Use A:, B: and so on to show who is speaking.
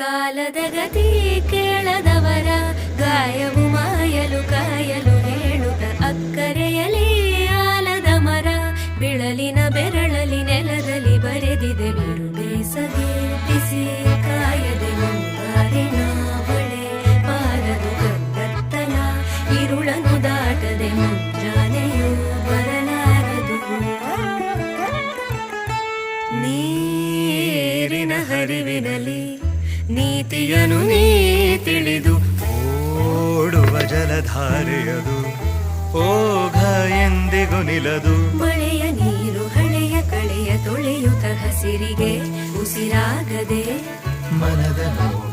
A: ಕಾಲದ ಗತಿ ಕೇಳದವರ ಗಾಯವು ಮಾಯಲು ಕಾಯಲು ಹೇಳುತ್ತ ಅಕ್ಕರೆಯಲಿ ಆಲದ ಮರ ಬಿಳಲಿನ ಬೆರಳಲಿ ನೆಲದಲ್ಲಿ ಬರೆದಿದೆ ಬಿರು ಬೇಸಗೆ ಬಿಸಿ ಕಾಯದೆ ಮುಂಗಾರಿನ ಬಳೆ ಬಾರದು ಗದ್ದತ್ತಲ ಇರುಳನು ದಾಟದೆ ಮುಂಜಾನೆಯೂ ಬರಲಾರದು. ನೀರಿನ ಹರಿವಿನಲ್ಲಿ ನೀತಿಯನು ನೀ ತಿಳಿದು
B: ಓಡುವ ಜಲಧಾರೆಯದು ಓಘ ಎಂದಿಗೂ ನಿಲದು.
A: ಮಳೆಯ ನೀರು ಹಳೆಯ ಕಳೆಯ ತೊಳೆಯುತ್ತ ಹಸಿರಿಗೆ ಉಸಿರಾಗದೆ
B: ಮನದ ನೋವ